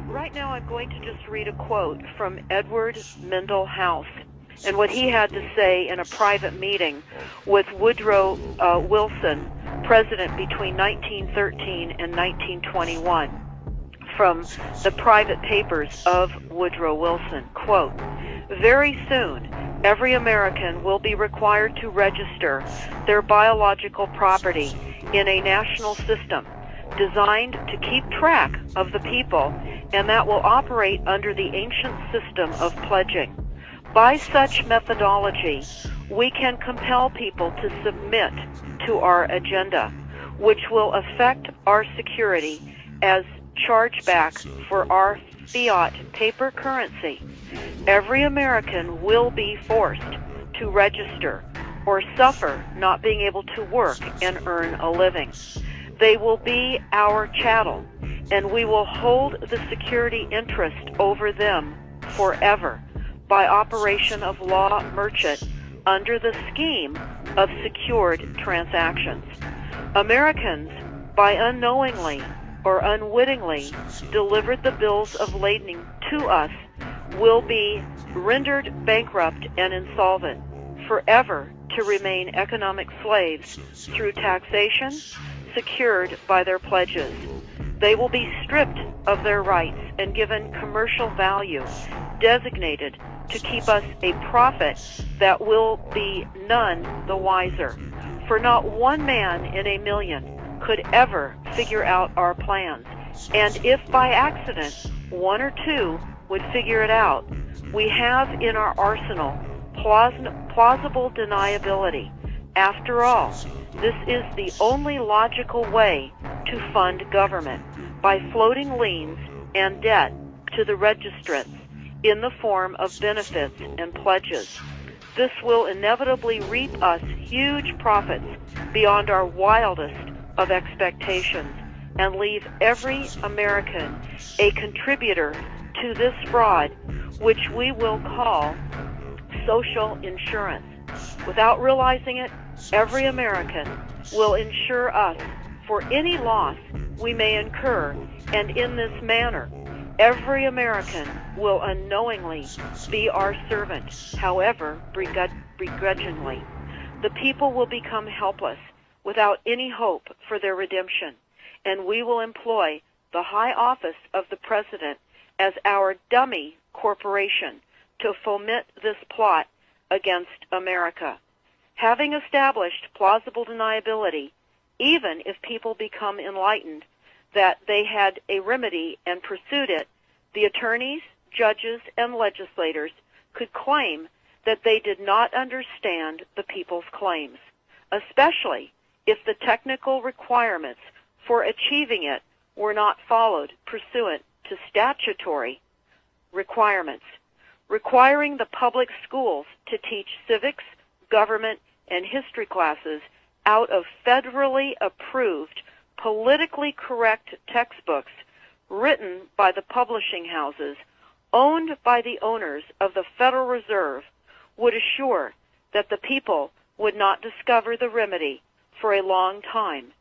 Right now I'm going to just read a quote from Edward Mendell House and what he had to say in a private meeting with Woodrow Wilson, president between 1913 and 1921, from the private papers of Woodrow Wilson. Quote, "Very soon, every American will be required to register their biological property in a national system designed to keep track of the people, and that will operate under the ancient system of pledging. By such methodology, we can compel people to submit to our agenda, which will affect our security as chargeback for our fiat paper currency. Every American will be forced to register or suffer not being able to work and earn a living. They will be our chattel, and we will hold the security interest over them forever by operation of law merchant under the scheme of secured transactions. Americans, by unknowingly or unwittingly delivered the bills of lading to us, will be rendered bankrupt and insolvent, forever to remain economic slaves through taxation secured by their pledges. They will be stripped of their rights and given commercial value, designated to keep us a profit that will be none the wiser. For not one man in a million could ever figure out our plans, and if by accident one or two would figure it out, we have in our arsenal plausible deniability. After all, this is the only logical way to fund government, by floating liens and debt to the registrants in the form of benefits and pledges. This will inevitably reap us huge profits beyond our wildest of expectations, and leave every American a contributor to this fraud, which we will call social insurance. Without realizing it, every American will insure us for any loss we may incur, and in this manner, every American will unknowingly be our servant, however begrudgingly. The people will become helpless, without any hope for their redemption, and we will employ the high office of the President as our dummy corporation to foment this plot against America. Having established plausible deniability, even if people become enlightened that they had a remedy and pursued it, the attorneys, judges, and legislators could claim that they did not understand the people's claims, especially if the technical requirements for achieving it were not followed pursuant to statutory requirements, requiring the public schools to teach civics, government, and history classes out of federally approved, politically correct textbooks written by the publishing houses owned by the owners of the Federal Reserve would assure that the people would not discover the remedy for a long time.